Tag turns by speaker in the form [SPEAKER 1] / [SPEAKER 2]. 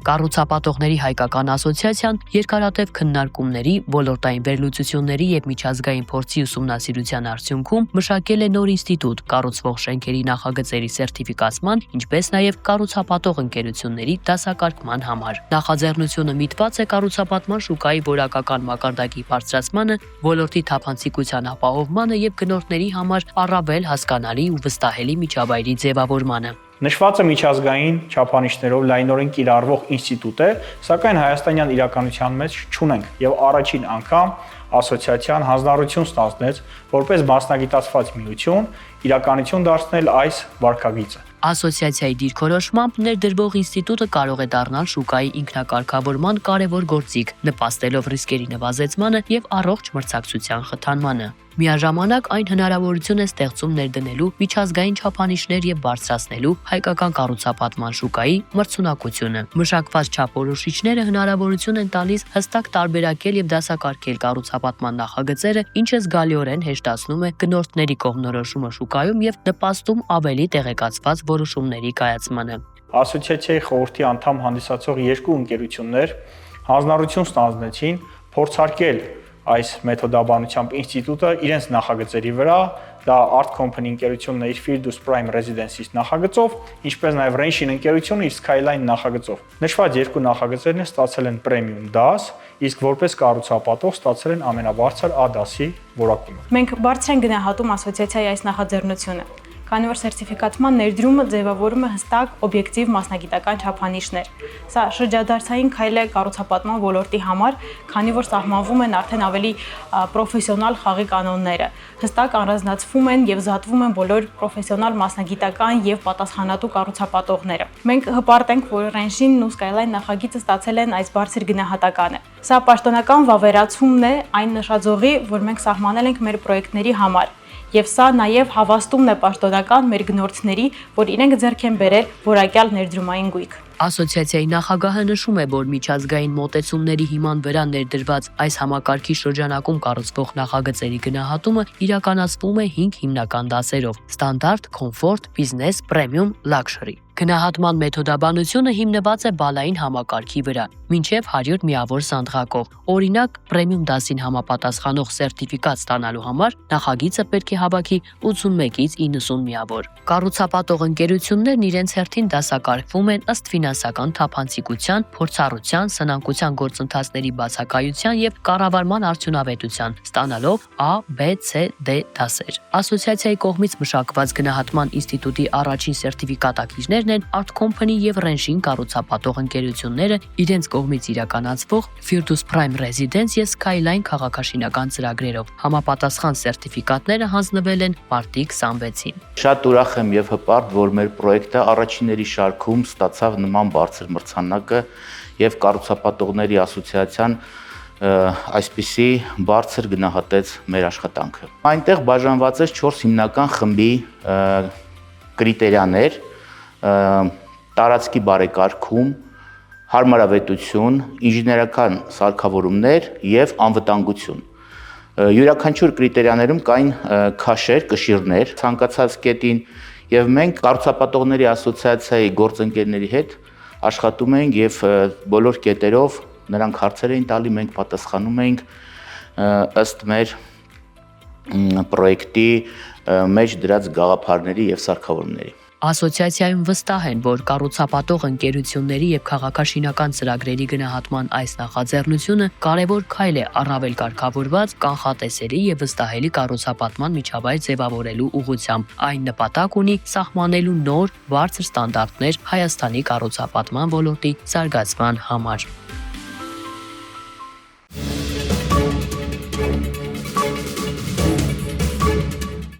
[SPEAKER 1] Կառուցապատողների հայկական ասոցիացիան երկարատև քննարկումների, ոլորտային վերլուծությունների եւ միջազգային փորձի ուսումնասիրության արդյունքում մշակել է նոր ինստիտուտ կառուցվող շենքերի նախագծերի սերտիֆիկացման, ինչպես նաեւ կառուցապատող ընկերությունների դասակարգման համար։ Նախաձեռնությունը միտված է կառուցապատման շուկայի որակական մակարդակի բարձրացմանը, ոլորտի թափանցիկության ապահովմանը եւ գնորդների համար առավել հասկանալի ու վստահելի միջավայրի ձևավորմանը։
[SPEAKER 2] Նշվածը միջազգային չափանիշներով լայնորեն կիրառվող ինստիտուտ է, սակայն հայաստանյան իրականության մեջ չունենք եւ առաջին անգամ ասոցիացիան հանձնառություն ստանձնեց որպես մասնագիտացված միություն իրականություն դարձնել այս վարքագիծը։
[SPEAKER 1] Ասոցիացիայի դիրքորոշմամբ ներդրվող ինստիտուտը կարող է դառնալ շուկայի ինքնակարգավորման կարևոր գործիք, նպաստելով ռիսկերի նվազեցմանը եւ առողջ մրցակցության խթանմանը։ Միաժամանակ այն հնարավորություն է ստեղծում ներդնելու միջազգային չափանիշներ եւ բարձրացնելու հայկական կառուցապատման շուկայի մրցունակությունը։ Մշակված չափորոշիչները հնարավորություն են տալիս հստակ տարբերակել եւ դասակարգել կառուցապատման նախագծերը, ինչը զգալիորեն հեշտացնում է գնորդների կողմնորոշումը շուկայում եւ նպաստում ավելի տեղեկացված որոշումների կայացմանը։
[SPEAKER 2] Ասոցիացիայի խորհրդի անդամ հանդիսացող երկու ընկերություններ հանձնառություն ստանձնեցին փորձարկել այս մեթոդաբանությամբ ինստիտուտը իրենց նախագծերի վրա, դա Art Company ընկերությունն է իր Firdus Prime Residences նախագծով, ինչպես նաև Renshin ընկերությունը իր Skyline նախագծով։ Նշված երկու նախագծերն ստացել են պրեմիում դաս, իսկ որպես կառուցապատող ստացել են ամենաբարձր A դասի որակումը։
[SPEAKER 3] Մենք բարձր ենք գնահատում ասոցիացիայի այս նախաձեռնությունը, քանի որ սերտիֆիկացման ներդրումը ձևավորում է հստակ, օբյեկտիվ մասնագիտական չափանիշներ։ Սա շրջադարձային քայլ է կառուցապատման ոլորտի համար, քանի որ սահմանվում են արդեն ավելի պրոֆեսիոնալ խաղի կանոնները, հստակ առանձնացվում են եւ զատվում են բոլոր պրոֆեսիոնալ մասնագիտական եւ պատասխանատու կառուցապատողները։ Մենք հպարտ ենք, որ Renshin-ն ու Skyline նախագիծը ստացել են այս բարձր գնահատականը։ Սա պաշտոնական վավերացումն է այն նշաձողի, որ մենք սահմանել ենք մեր պրոյեկտների համար։ Եվ սա նաև հավաստումն է պաշտոնական մեր գնորդների, որ իրենք ձեռք են բերել որակյալ ներդրումային գույք։
[SPEAKER 1] Ասոցիացիայի նախագահը նշում է, որ միջազգային մոտեցումների հիման վրա ներդրված այս համակարգի շրջանակում կառուցվող նախագծերի գնահատումը իրականացվում է 5 հիմնական դասերով՝ ստանդարտ, կոմֆորտ, բիզնես, պրեմիում, լաքշրի։ Գնահատման մեթոդաբանությունը հիմնված է բալային համակարգի վրա, մինչև 100 միավոր սանդղակով։ Օրինակ, պրեմիում դասին համապատասխանող սերտիֆիկատ ստանալու համար նախագիծը պետք է հավաքի 81-ից 90 միավոր։ Կառուցապատող ընկերություններն իրենց հերթին դասակարգվում են ըստ ֆինանսական թափանցիկության, փորձառության, սնանկության գործընթացների բացակայության եւ կառավարման արդյունավետության, ստանալով A, B, C, D դասեր։ Ասոցիացիայի կողմից մշակված գնահատման ինստիտուտի առաջին սերտիֆիկատակիրներն են Art Company եւ Renshin կառուցապատող ընկերությունները իրենց կողմից իրականացվող Firdus Prime Residence եւ Skyline քաղաքաշինական ծրագրերով։ Համապատասխան սերտիֆիկատները հանձնվել են մարտի 26-ին։
[SPEAKER 4] Շատ ուրախ եմ եւ հպարտ, որ մեր պրոյեկտը առաջինների շարքում ստացավ նման բարձր մրցանակը եւ կառուցապատողների ասոցիացիան այսպիսի բարձր գնահատեց մեր աշխատանքը։ Այնտեղ բաժանված է 4 հիմնական խմբի կրիտերիաներ՝ տարածքի բարեկարգում, հարմարավետություն, ինժեներական սարքավորումներ եւ անվտանգություն։ Յուրաքանչյուր կրիտերիաներում կային քաշեր, կշիռներ ցանկացած կետին եւ մենք կառուցապատողների ասոցիացիայի գործընկերների հետ աշխատում ենք եւ բոլոր կետերով նրանք հարցեր էին տալի, մենք պատասխանում ենք ըստ մեր պրոյեկտի մեջ դրած գաղափարների եւ սարքավորումների։
[SPEAKER 1] Ասոցիացիայում վստահ են, որ կառուցապատող ընկերությունների եւ քաղաքաշինական ծրագրերի գնահատման այս նախաձեռնությունը կարևոր քայլ է առավել կարգավորված, կանխատեսելի եւ վստահելի կառուցապատման միջավայր ձևավորելու ուղղությամբ։ Այն նպատակ ունի սահմանելու նոր, բարձր ստանդարտներ Հայաստանի կառուցապատման ոլորտի զարգացման համար։